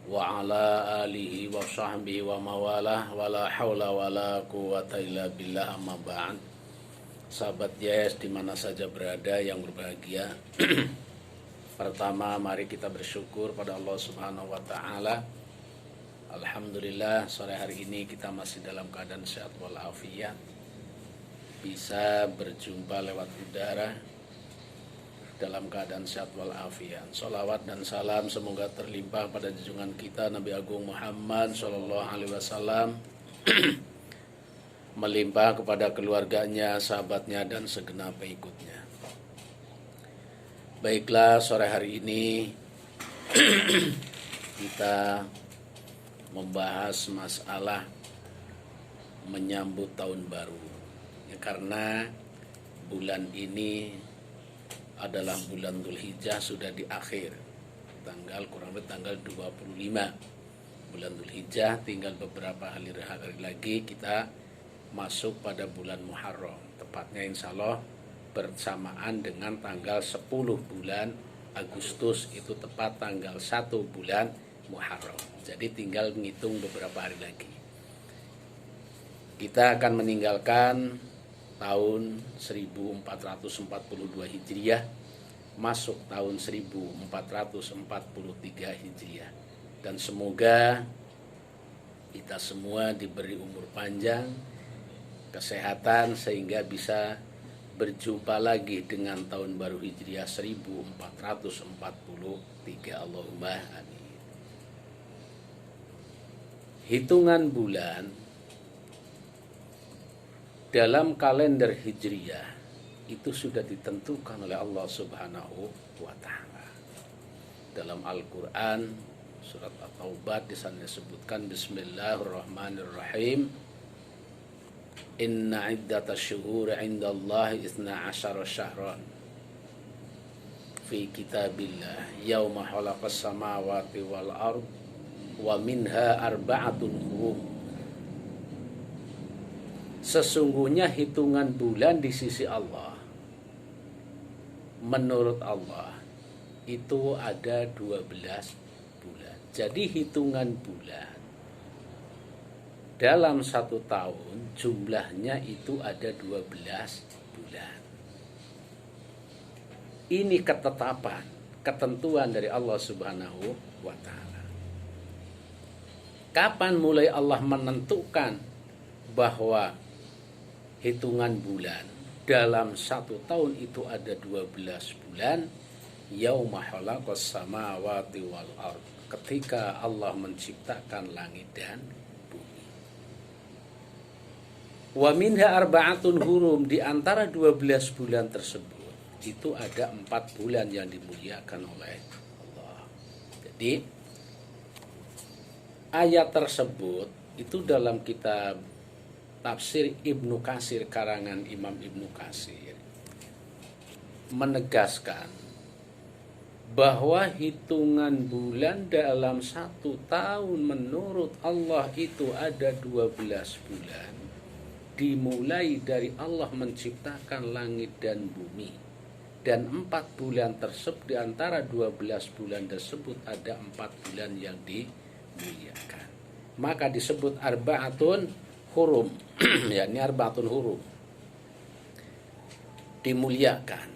wa ala alihi wa sahbihi wa mawalah wa la hawla wa la quwata illa billah, amma ba'd. Sahabat Yes di mana saja berada yang berbahagia. Pertama, mari kita bersyukur pada Allah Subhanahu wa taala. Alhamdulillah, sore hari ini kita masih dalam keadaan sehat walafiat. Bisa berjumpa lewat udara dalam keadaan sehat walafiat. Sholawat dan salam semoga terlimpah pada junjungan kita Nabi Agung Muhammad Sallallahu Alaihi Wasallam, melimpah kepada keluarganya, sahabatnya, dan segenap pengikutnya. Baiklah, sore hari ini kita membahas masalah menyambut tahun baru. Ya, karena bulan ini adalah bulan Dzulhijjah, sudah di akhir. Kurang lebih tanggal 25 bulan Dzulhijjah, tinggal beberapa hari lagi kita masuk pada bulan Muharram. Tepatnya insya Allah bersamaan dengan tanggal 10 bulan Agustus, itu tepat tanggal 1 bulan Muharram. Jadi tinggal menghitung beberapa hari lagi. Kita akan meninggalkan tahun 1442 Hijriah, masuk tahun 1443 Hijriah. Dan semoga kita semua diberi umur panjang, kesehatan, sehingga bisa berjumpa lagi dengan tahun baru Hijriah 1443. Allahumma amin. Hitungan bulan dalam kalender Hijriah itu sudah ditentukan oleh Allah Subhanahu wa taala. Dalam Al-Qur'an surat At-Taubah di sana disebutkan Bismillahirrahmanirrahim. Inna iddatasy syuhuri 'indallahi 12 syahran fi kitabillah yauma khalaqas samawati wal ard wa minha arba'atun hurum. Sesungguhnya hitungan bulan di sisi Allah, menurut Allah, itu ada 12 bulan. Jadi hitungan bulan dalam satu tahun jumlahnya itu ada 12 bulan. Ini ketetapan, ketentuan dari Allah Subhanahu wa ta'ala. Kapan mulai Allah menentukan bahwa hitungan bulan dalam satu tahun itu ada 12 bulan? Yauma khalaqas samawati wal ard, ketika Allah menciptakan langit dan bumi. Wa minha arba'atun hurum, di antara 12 bulan tersebut itu ada 4 bulan yang dimuliakan oleh Allah. Jadi ayat tersebut itu dalam kitab Tafsir Ibnu Katsir karangan Imam Ibnu Katsir menegaskan bahwa hitungan bulan dalam satu tahun menurut Allah itu ada 12 bulan, dimulai dari Allah menciptakan langit dan bumi. Dan 4 bulan tersebut, di antara 12 bulan tersebut ada 4 bulan yang dimuliakan. Maka disebut arba'atun hurum, ya, ini arba'atun hurum, dimuliakan.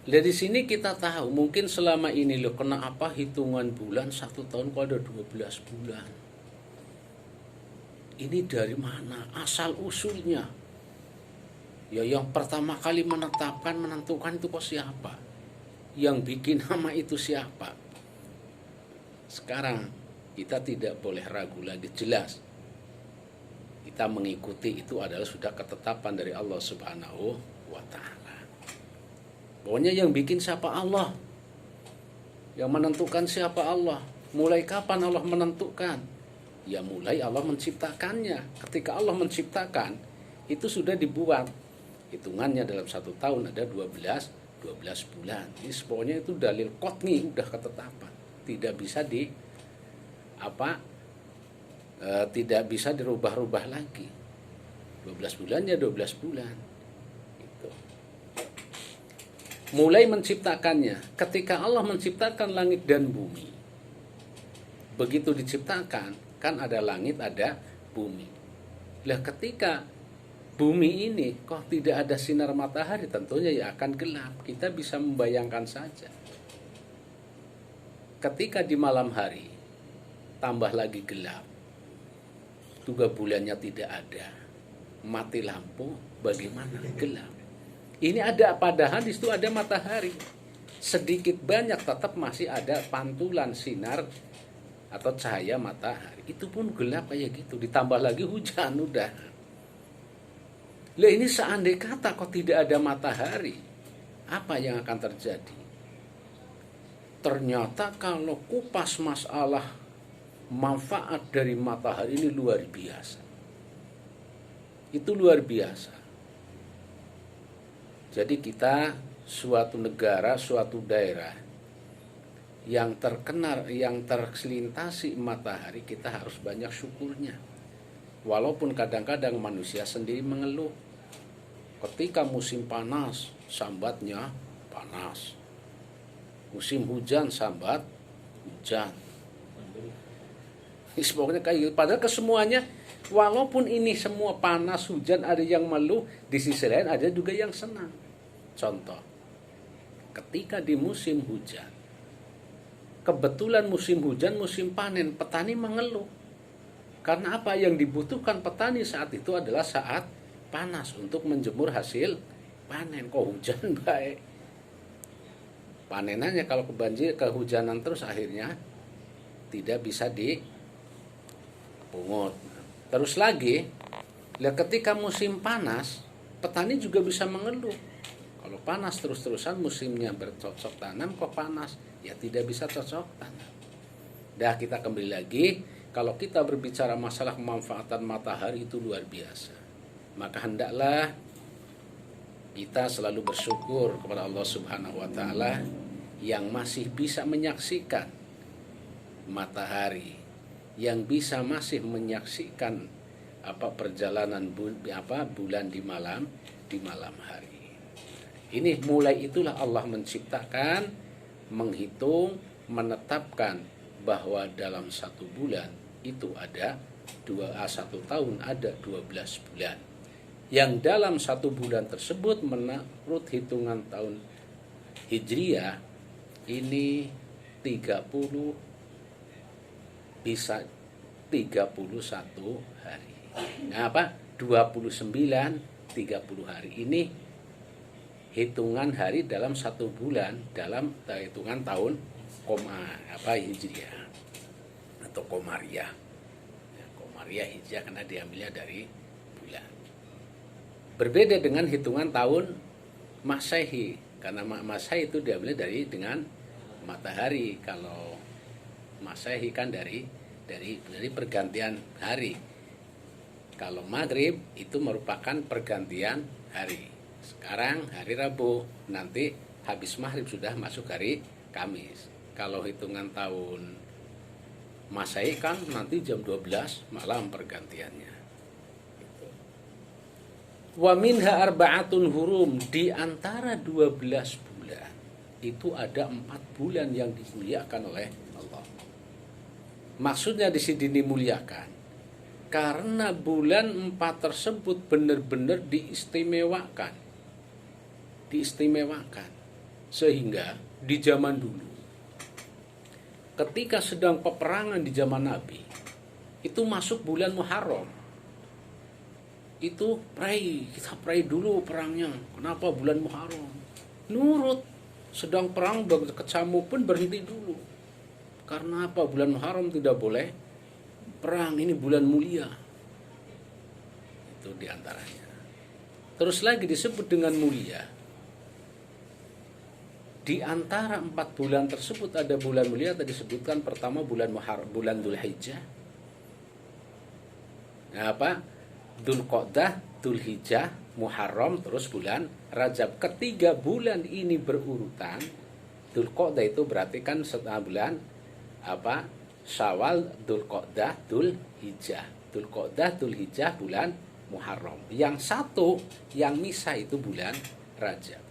Dari sini kita tahu mungkin selama ini loh, kenapa hitungan bulan satu tahun kok ada 12 bulan? Ini dari mana asal usulnya? Ya, yang pertama kali menentukan itu kok siapa? Yang bikin nama itu siapa? Sekarang kita tidak boleh ragu lagi, jelas kita mengikuti itu adalah sudah ketetapan dari Allah Subhanahu wa ta'ala. Pokoknya yang bikin siapa? Allah. Yang menentukan siapa? Allah. Mulai kapan Allah menentukan? Ya mulai Allah menciptakannya. Ketika Allah menciptakan, itu sudah dibuat hitungannya dalam satu tahun ada 12 bulan. Ini pokoknya itu dalil qat'i, udah ketetapan. Tidak bisa tidak bisa dirubah-rubah lagi. 12 bulannya 12 bulan. Itu. Mulai menciptakannya. Ketika Allah menciptakan langit dan bumi, begitu diciptakan, kan ada langit, ada bumi. Lah ketika bumi ini kok tidak ada sinar matahari, tentunya ya akan gelap. Kita bisa membayangkan saja. Ketika di malam hari tambah lagi gelap, juga bulannya tidak ada, mati lampu, bagaimana? Gelap. Ini ada, padahal di situ ada matahari. Sedikit banyak tetap masih ada pantulan sinar atau cahaya matahari. Itu pun gelap kayak gitu. Ditambah lagi hujan udah. Lah ini seandai kata kok tidak ada matahari, apa yang akan terjadi? Ternyata kalau kupas masalah manfaat dari matahari ini luar biasa. Itu luar biasa. Jadi kita suatu negara, suatu daerah yang terkena, yang terselintasi matahari, kita harus banyak syukurnya. Walaupun kadang-kadang manusia sendiri mengeluh. Ketika musim panas, sambatnya panas. Musim hujan, sambat hujan. Pokoknya kayak gitu. Padahal kesemuanya, walaupun ini semua panas, hujan, ada yang mengeluh, di sisi lain ada juga yang senang. Contoh, ketika di musim hujan, kebetulan musim hujan, musim panen, petani mengeluh. Karena apa yang dibutuhkan petani saat itu adalah saat panas untuk menjemur hasil panen. Kok hujan baik? Panenannya kalau kebanjir, kehujanan terus akhirnya tidak bisa dipungut. Terus lagi, ketika musim panas, petani juga bisa mengeluh. Kalau panas terus-terusan, musimnya bercocok tanam, kok panas? Ya tidak bisa cocok tanam. Dah kita kembali lagi, kalau kita berbicara masalah kemanfaatan matahari itu luar biasa. Maka hendaklah kita selalu bersyukur kepada Allah Subhanahu wa taala yang masih bisa menyaksikan matahari, yang bisa masih menyaksikan perjalanan bulan di malam hari. Ini mulai itulah Allah menciptakan, menghitung, menetapkan bahwa dalam satu bulan itu ada satu tahun ada 12 bulan. Yang dalam satu bulan tersebut menurut hitungan tahun Hijriah ini 30 bisa 31 hari. Nah, 29 30 hari ini hitungan hari dalam satu bulan dalam hitungan tahun Hijriah atau Komariah. Ya, Komariah Hijriah karena diambilnya dari bulan. Berbeda dengan hitungan tahun Masehi, karena Masehi itu diambilnya dengan matahari. Kalau Masehi kan dari pergantian hari. Kalau Maghrib itu merupakan pergantian hari. Sekarang hari Rabu, nanti habis Maghrib sudah masuk hari Kamis. Kalau hitungan tahun Masehi kan nanti jam 12 malam pergantiannya. Wa minha arba'atun hurum, di antara 12 bulan itu ada 4 bulan yang dimuliakan oleh Allah. Maksudnya di sini dimuliakan karena bulan 4 tersebut benar-benar diistimewakan. Sehingga di zaman dulu ketika sedang peperangan di zaman Nabi itu masuk bulan Muharram, itu kita pray dulu perangnya. Kenapa bulan Muharram? Nurut, sedang perang kecamuk pun berhenti dulu. Karena apa? Bulan Muharram tidak boleh perang, ini bulan mulia. Itu diantaranya. Terus lagi disebut dengan mulia. Di antara 4 bulan tersebut ada bulan mulia, tadi disebutkan pertama bulan Muharram, bulan Dzulhijjah. Nah, Dzulqa'dah, Dzulhijjah, Muharram, terus bulan Rajab. Ketiga bulan ini berurutan. Dzulqa'dah itu berarti kan setelah bulan Syawal, Dzulqa'dah, Dzulhijjah. Dzulqa'dah, Dzulhijjah, bulan Muharram. Yang satu yang misah itu bulan Rajab.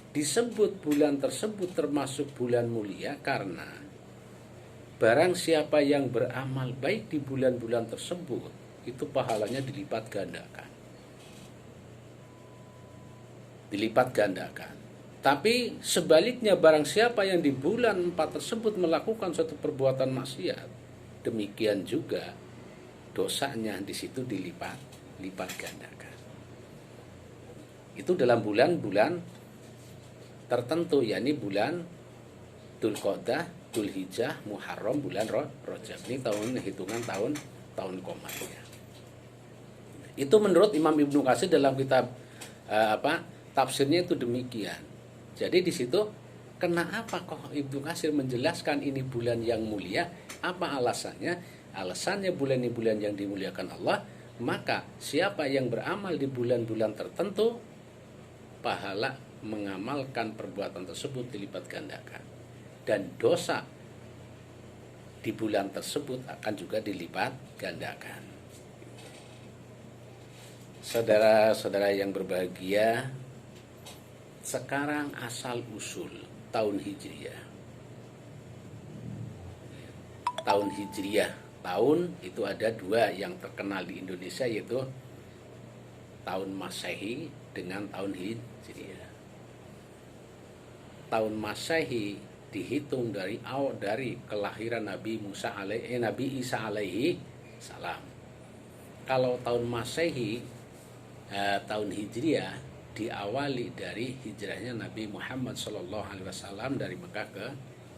Disebut bulan tersebut termasuk bulan mulia karena barang siapa yang beramal baik di bulan-bulan tersebut, itu pahalanya dilipat gandakan. Dilipat gandakan. Tapi sebaliknya barang siapa yang di bulan 4 tersebut melakukan suatu perbuatan maksiat, demikian juga dosanya di situ lipat gandakan. Itu dalam bulan-bulan tertentu, yakni bulan Dzulqa'dah, Dzulhijjah, Muharram, bulan Rajab. Ini hitungan tahun komarnya. Itu menurut Imam Ibnu Katsir dalam kitab tafsirnya itu demikian. Jadi di situ kenapa kok Ibnu Katsir menjelaskan ini bulan yang mulia? Apa alasannya? Alasannya bulan ini bulan yang dimuliakan Allah, maka siapa yang beramal di bulan-bulan tertentu, pahala mengamalkan perbuatan tersebut dilipat gandakan. Dan dosa di bulan tersebut akan juga dilipat gandakan. Saudara-saudara yang berbahagia, sekarang asal usul tahun Hijriyah. Tahun Hijriyah, tahun itu ada dua yang terkenal di Indonesia, yaitu tahun Masehi dengan tahun Hijriyah. Tahun Masehi dihitung dari kelahiran Nabi Isa alaihi salam. Kalau tahun Masehi, tahun Hijriyah diawali dari hijrahnya Nabi Muhammad SAW dari Mekah ke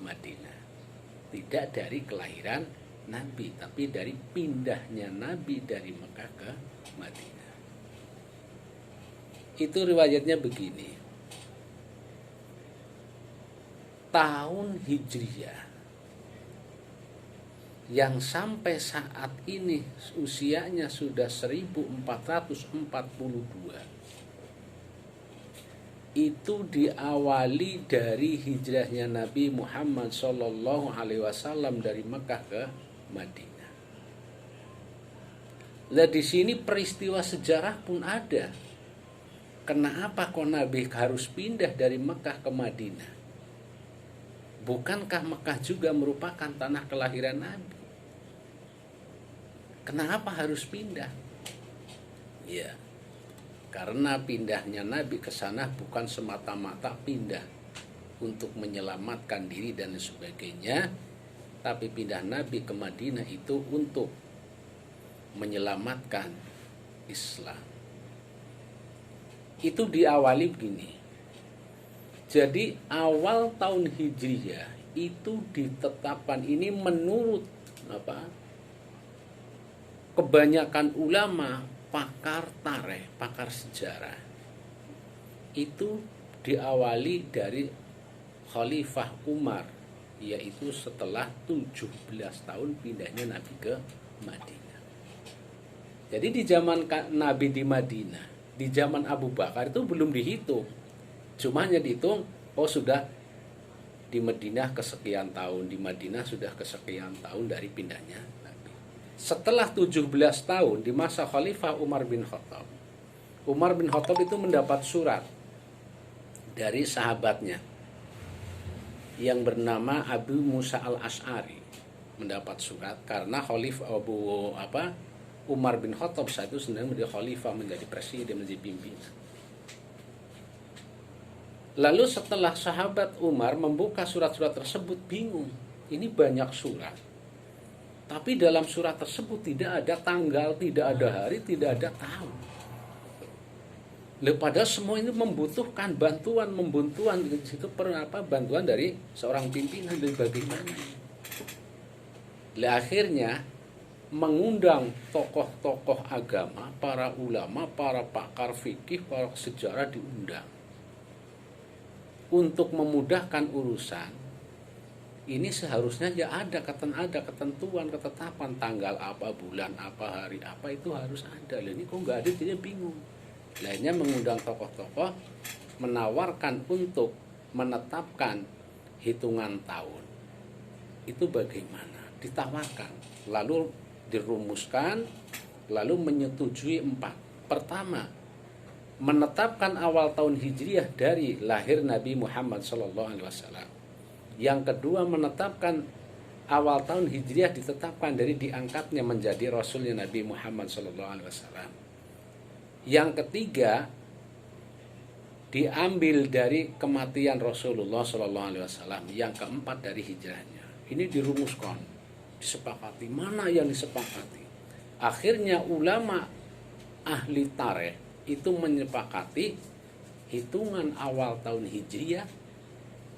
Madinah. Tidak dari kelahiran Nabi, tapi dari pindahnya Nabi dari Mekah ke Madinah. Itu riwayatnya begini. Tahun Hijriyah yang sampai saat ini usianya sudah 1442, itu diawali dari hijrahnya Nabi Muhammad SAW dari Mekah ke Madinah. Nah, di sini peristiwa sejarah pun ada. Kenapa kok Nabi harus pindah dari Mekah ke Madinah? Bukankah Mekah juga merupakan tanah kelahiran Nabi? Kenapa harus pindah? Ya, karena pindahnya Nabi ke sana bukan semata-mata pindah untuk menyelamatkan diri dan sebagainya, tapi pindah Nabi ke Madinah itu untuk menyelamatkan Islam. Itu diawali begini. Jadi awal tahun Hijriyah itu ditetapkan, ini menurut kebanyakan ulama, pakar tarikh, pakar sejarah, itu diawali dari Khalifah Umar, yaitu setelah 17 tahun pindahnya Nabi ke Madinah. Jadi di zaman Nabi di Madinah, di zaman Abu Bakar itu belum dihitung. Cuma hanya dihitung, sudah di Madinah kesekian tahun, di Madinah sudah kesekian tahun dari pindahnya Nabi. Setelah 17 tahun di masa Khalifah Umar bin Khattab, Umar bin Khattab itu mendapat surat dari sahabatnya yang bernama Abu Musa al-Asy'ari. Mendapat surat karena Khalifah Umar bin Khattab saat itu sedang menjadi khalifah, menjadi presiden, menjadi pimpinan. Lalu setelah sahabat Umar membuka surat-surat tersebut, bingung. Ini banyak surat, tapi dalam surat tersebut tidak ada tanggal, tidak ada hari, tidak ada tahun. Padahal semua ini membutuhkan bantuan di situ bantuan dari seorang pimpinan, dan bagaimana? Akhirnya mengundang tokoh-tokoh agama, para ulama, para pakar fikih, para sejarah diundang untuk memudahkan urusan. Ini seharusnya ya ada ketentuan, ketetapan tanggal apa, bulan apa, hari apa, itu harus ada. Ini kok nggak ada, dia bingung. Lainnya mengundang tokoh-tokoh, menawarkan untuk menetapkan hitungan tahun. Itu bagaimana? Ditawarkan, lalu dirumuskan, lalu menyetujui 4. Pertama, menetapkan awal tahun Hijriyah dari lahir Nabi Muhammad SAW. Yang kedua, menetapkan awal tahun Hijriah ditetapkan dari diangkatnya menjadi Rasulnya Nabi Muhammad SAW. Yang ketiga, diambil dari kematian Rasulullah SAW. Yang keempat dari hijrahnya. Ini dirumuskan, disepakati. Mana yang disepakati? Akhirnya ulama ahli tarikh itu menyepakati hitungan awal tahun Hijriah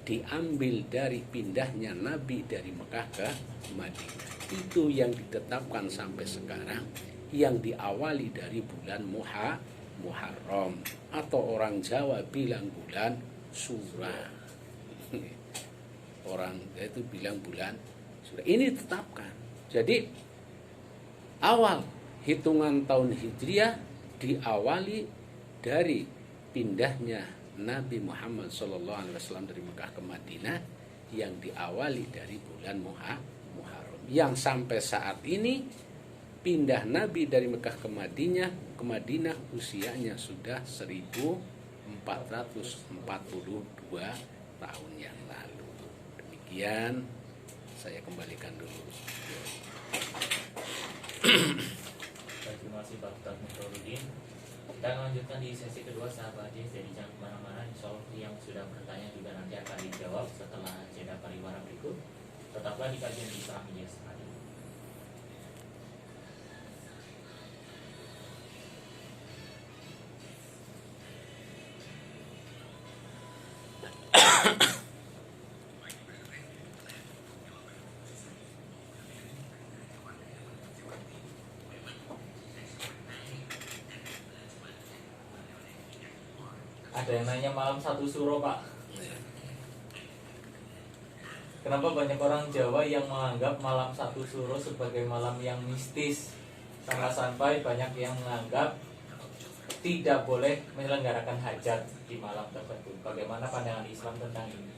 diambil dari pindahnya Nabi dari Mekah ke Madinah. Itu yang ditetapkan sampai sekarang, yang diawali dari bulan Muharram, atau orang Jawa bilang bulan Surah. Orang itu bilang bulan Surah. Ini ditetapkan. Jadi awal hitungan tahun Hijriah diawali dari pindahnya Nabi Muhammad SAW dari Mekah ke Madinah, yang diawali dari bulan Muharram. Yang sampai saat ini pindah Nabi dari Mekah ke Madinah usianya sudah 1442 tahun yang lalu. Demikian, saya kembalikan dulu. Terima kasih Pak Ustaz Mukhtarudin. Kita akan lanjutkan di sesi kedua sahabat hadis. Jadi jangan kemana-mana. Insya Allah yang sudah bertanya juga nanti akan dijawab setelah jeda pariwara berikut. Tetaplah di kajian Islam Yes Radio. Ada yang nanya malam satu suro Pak. Kenapa banyak orang Jawa yang menganggap malam satu suro sebagai malam yang mistis, sampai banyak yang menganggap tidak boleh menyelenggarakan hajat di malam tertentu. Bagaimana pandangan Islam tentang ini?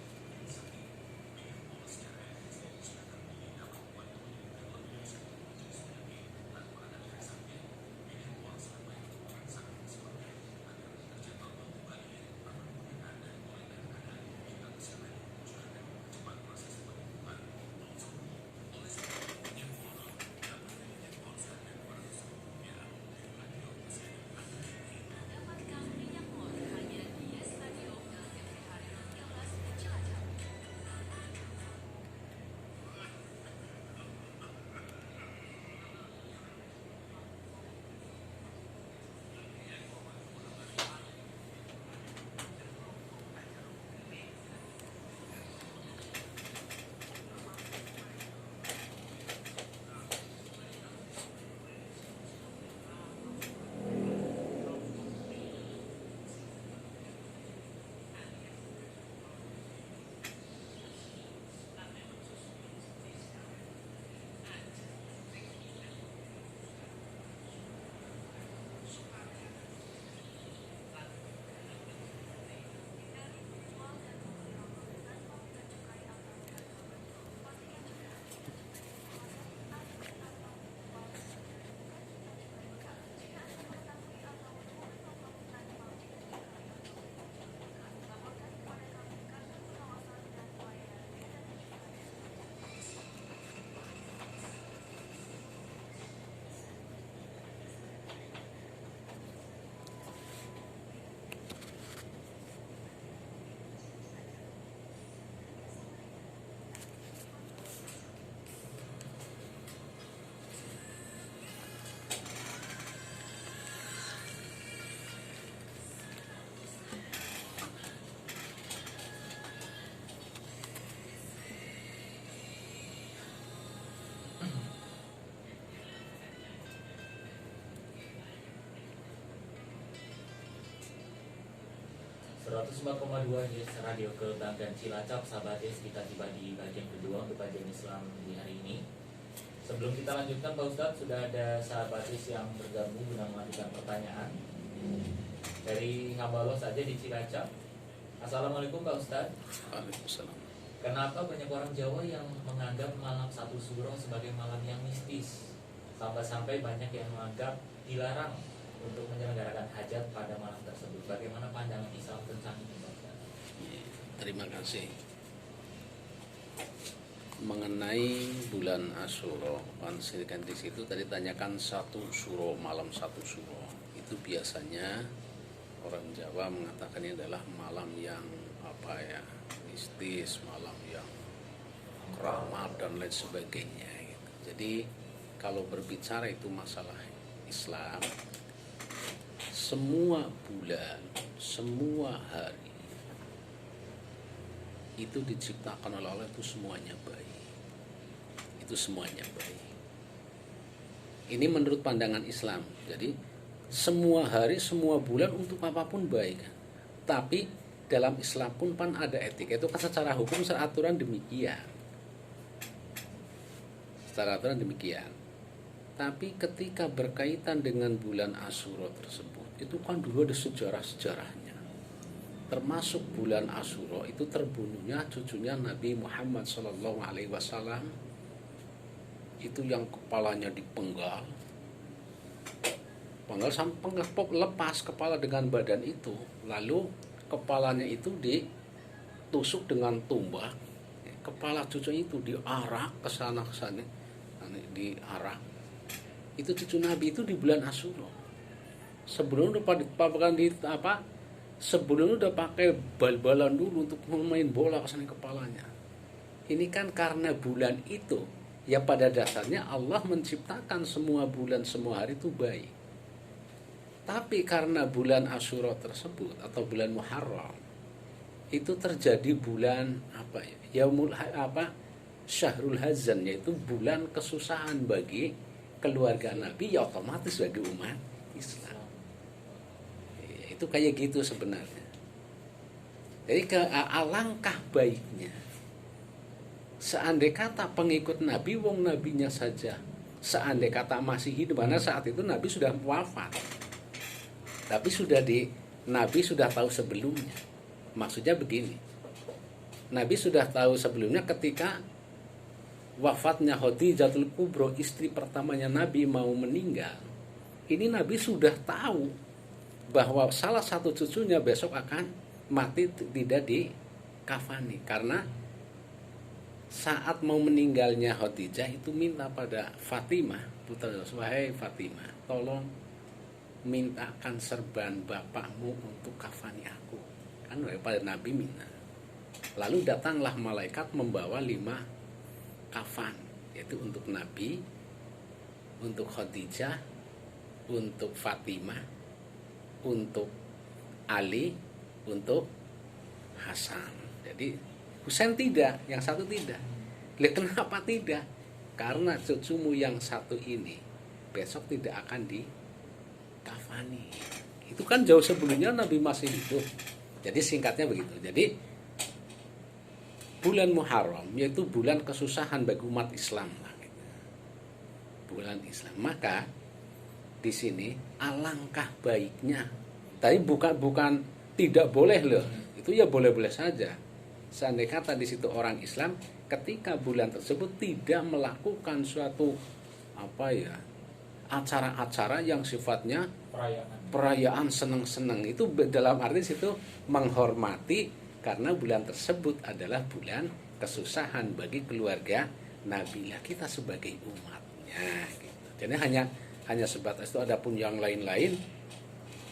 .2 Yes Radio Kebanggaan Cilacap. Sahabat Yes, kita tiba di bagian kedua untuk kajian Islam di hari ini. Sebelum kita lanjutkan Pak Ustadz, sudah ada sahabat Yes yang bergabung guna mengajukan pertanyaan. Dari Ngabalo saja di Cilacap. Assalamualaikum Pak Ustadz. Waalaikumsalam. Kenapa banyak orang Jawa yang menganggap malam satu suro sebagai malam yang mistis, sampai-sampai banyak yang menganggap dilarang untuk menyelenggarakan hajat pada malam tersebut? Bagaimana pandangan Islam tentang itu, Pak? Terima kasih. mengenai bulan Asyura, kan di situ tadi tanyakan satu suro, malam satu suro. Itu biasanya orang Jawa mengatakan ini adalah malam yang mistis, malam yang keramat dan lain sebagainya gitu. Jadi kalau berbicara itu masalah Islam, semua bulan, semua hari itu diciptakan oleh Allah, itu semuanya baik. Itu semuanya baik. Ini menurut pandangan Islam. Jadi semua hari, semua bulan untuk apapun baik. Tapi dalam Islam pun ada etika. Itu kan secara hukum, secara aturan demikian. Secara aturan demikian. Tapi ketika berkaitan dengan bulan Asyura tersebut, itu kan dulu ada sejarah-sejarahnya. Termasuk bulan Asyura itu terbunuhnya cucunya Nabi Muhammad SAW. Itu yang kepalanya dipenggal sampai lepas kepala dengan badan itu. Lalu kepalanya itu ditusuk dengan tombak. Kepala cucunya itu diarak ke sana diarak. Itu cucu Nabi itu di bulan Asyura. Sebelum udah pakai bal-balan dulu untuk main bola kesana kepalanya. Ini kan karena bulan itu, ya pada dasarnya Allah menciptakan semua bulan, semua hari itu baik. Tapi karena bulan Asyura tersebut atau bulan Muharram itu terjadi bulan Syahrul Hazan, yaitu bulan kesusahan bagi keluarga Nabi, ya otomatis bagi umat Islam. Itu kayak gitu sebenarnya. Jadi alangkah baiknya seandai kata pengikut Nabi, wong nabinya saja seandai kata masih hidup, karena saat itu Nabi sudah wafat, tapi Nabi sudah tahu sebelumnya. Maksudnya begini, Nabi sudah tahu sebelumnya ketika wafatnya Khadijatul Kubro, istri pertamanya Nabi, mau meninggal. Ini Nabi sudah tahu bahwa salah satu cucunya besok akan mati tidak dikafani. Karena saat mau meninggalnya Khadijah itu minta pada Fatimah, putra Rasul, wahai Fatimah, tolong mintakan serban bapakmu untuk kafani aku. Kan pada Nabi minta. Lalu datanglah malaikat membawa 5 kafan, yaitu untuk Nabi, untuk Khadijah, untuk Fatimah, untuk Ali, untuk Hasan. Jadi Husain tidak, yang satu tidak. Lihat kenapa tidak? Karena cucumu yang satu ini besok tidak akan dikafani. Itu kan jauh sebelumnya Nabi masih hidup. Jadi singkatnya begitu. Jadi bulan Muharram yaitu bulan kesusahan bagi umat Islam. Bulan Islam. Maka di sini alangkah baiknya. Tapi bukan tidak boleh loh. Itu ya boleh-boleh saja. Seandainya kata di situ orang Islam ketika bulan tersebut tidak melakukan suatu acara-acara yang sifatnya perayaan seneng-seneng, itu dalam arti situ menghormati karena bulan tersebut adalah bulan kesusahan bagi keluarga Nabi, lah kita sebagai umatnya gitu. Jadi hanya sebatas itu. Adapun yang lain-lain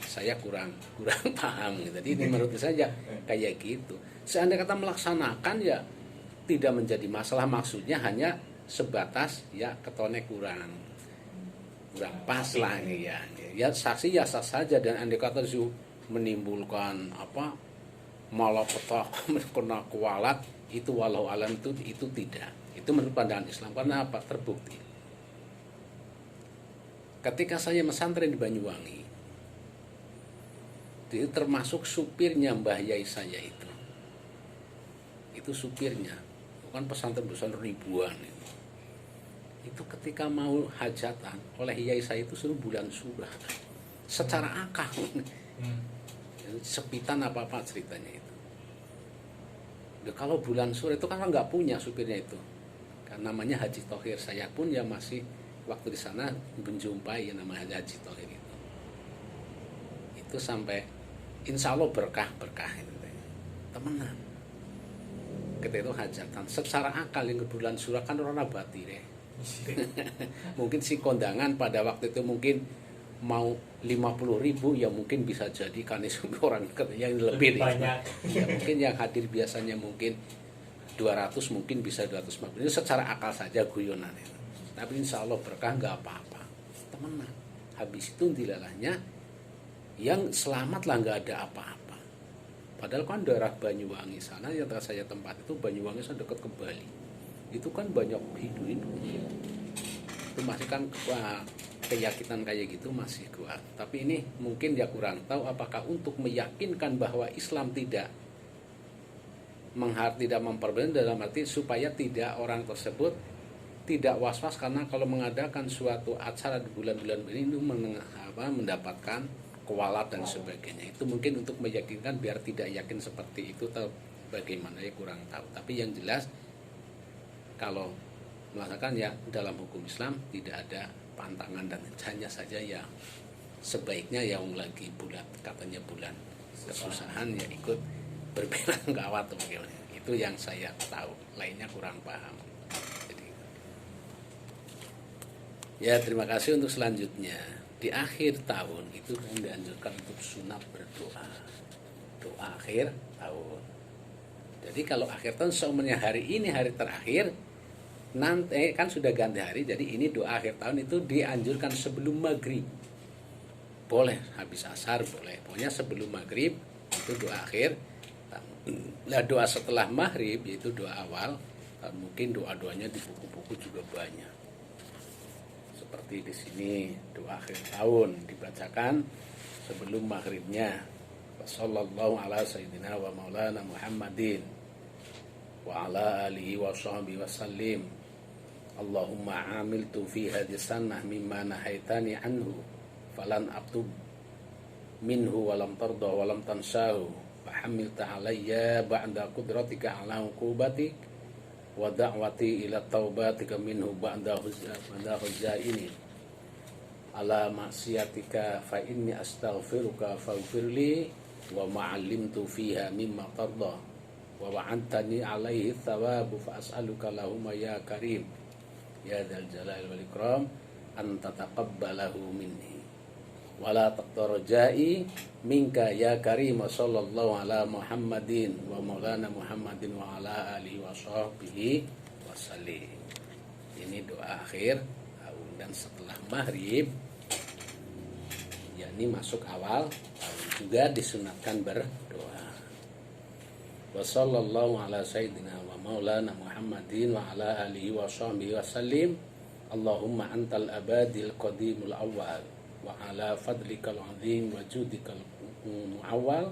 saya kurang paham gitu. Jadi ini menurut saya kayak gitu. Seandainya kata melaksanakan ya tidak menjadi masalah, maksudnya hanya sebatas ya ketone kurang pas lah ya. Ya saksi ya sah saja, dan andai kata itu menimbulkan malapetaka kena kualat, itu walau alam itu tidak. Itu menurut pandangan Islam. Karena apa? Terbukti. Ketika saya mesantren di Banyuwangi, itu termasuk supirnya Mbah Yai saya itu supirnya, bukan pesantren besar ribuan itu ketika mau hajatan oleh Yai saya itu suruh bulan surah secara akal, sepitan apa ceritanya itu. Kalau bulan surah itu kan nggak punya supirnya itu, kan namanya Haji Thohir. Saya pun ya masih waktu di sana menjumpai yang namanya Haji Thohir itu sampai insya Allah berkah itu temenan. kita itu hajatan secara akal yang ke bulan Syura kan orang nabati deh. Mungkin si kondangan pada waktu itu mungkin mau 50.000 ya mungkin bisa jadi kan orang yang lebih banyak. Ya, mungkin yang hadir biasanya mungkin 200 mungkin bisa 250. Ini secara akal saja guyonan itu. Tapi insya Allah berkah nggak apa-apa. Temenan. Habis itu dilalahnya yang selamat lah nggak ada apa-apa. Padahal kan daerah Banyuwangi sana yang saya tempat itu Banyuwangi sana dekat ke Bali. Itu kan banyak Hindu. Itu masih kan keyakinan kayak gitu masih kuat. Tapi ini mungkin dia kurang tahu apakah untuk meyakinkan bahwa Islam tidak memperbenar dalam arti supaya tidak orang tersebut tidak was-was karena kalau mengadakan suatu acara di bulan-bulan ini mendapatkan kualat dan sebagainya. Itu mungkin untuk meyakinkan biar tidak yakin seperti itu atau bagaimana ya kurang tahu. Tapi yang jelas kalau melaksanakan ya dalam hukum Islam tidak ada pantangan dan hanya saja ya sebaiknya yang lagi bulan katanya bulan kesusahan ya ikut berbelang kawat atau bagaimana. Itu yang saya tahu, lainnya kurang paham. Jadi, ya terima kasih untuk selanjutnya. Di akhir tahun itu dianjurkan untuk sunat berdoa. Doa akhir tahun. Jadi kalau akhir tahun seumurnya hari ini hari terakhir, nanti kan sudah ganti hari, jadi ini doa akhir tahun itu dianjurkan sebelum maghrib. Boleh habis asar boleh, pokoknya sebelum maghrib itu doa akhir. Nah doa setelah maghrib yaitu doa awal, mungkin doa-doanya di buku-buku juga banyak. Seperti di sini doa akhir tahun dibacakan sebelum maghribnya. Wassallallahu ala sayyidina wa maulana Muhammadin wa ala alihi wa sahbihi wa sallim. Allahumma amiltu fi hadhihi sanah mimma nahaitani anhu falan aktub minhu wa lam tarda wa lam tansahu fahamilta alayya ba'da qudratika ala uqubatik wa da'wati ila taubatika minhu ba'da huzaini ala maksiatika fa inni astaghfiruka faghfirli wa ma'allimtu fiha mimma tarda wa wa'antani alaihi thawabu fa as'aluka lahumma ya karim ya dzal jalali wal ikram an tataqabbalahu minni wala taqtarjai minka ya karim sallallahu ala Muhammadin wa maulana Muhammadin wa ala alihi wa sahbihi wasallim. Ini doa akhir tahun dan setelah maghrib yakni masuk awal tahun juga disunatkan berdoa. Wa sallallahu ala sayyidina wa maulana Muhammadin wa ala alihi wa sahbihi wasallim. Allahumma antal abadil qadimul awwal wa ala fadlikal azim wa judikal muawwal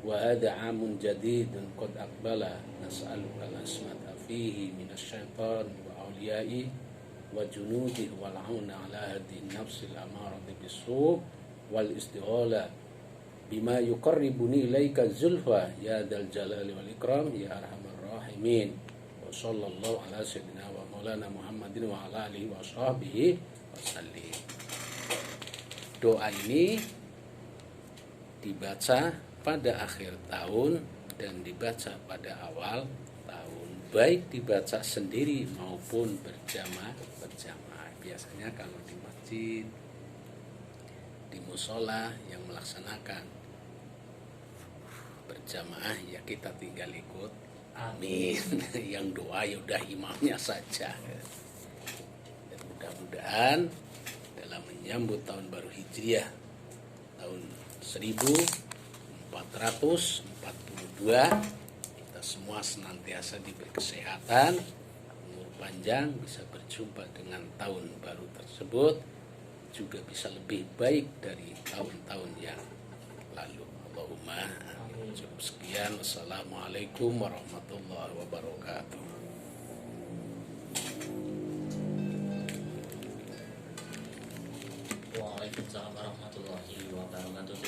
wa hadha amun jadidun qad aqbala nas'aluka al-asmata fihi minasyaitan wa awliyai wa junudih wal auna ala hadi nafsil amarati bisu wal istighala bima yuqarribuni ilaika zulfa ya dzal jalali wal ikram ya arhamar rahimin wa sallallahu ala sayyidina wa maulana Muhammadin wa ala alihi wa sahbihi wasallim. Doa ini dibaca pada akhir tahun dan dibaca pada awal tahun, baik dibaca sendiri maupun berjamaah. Biasanya kalau di masjid, di musola yang melaksanakan berjamaah ya kita tinggal ikut amin. Yang doa ya udah imamnya saja. Dan mudah-mudahan dalam menyambut tahun baru Hijriah tahun 1442 kita semua senantiasa diberi kesehatan, umur panjang, bisa berjumpa dengan tahun baru tersebut juga bisa lebih baik dari tahun-tahun yang lalu. Allahumma cukup sekian. Wassalamualaikum warahmatullahi wabarakatuh. Waalaikumsalam warahmatullahi wabarakatuh.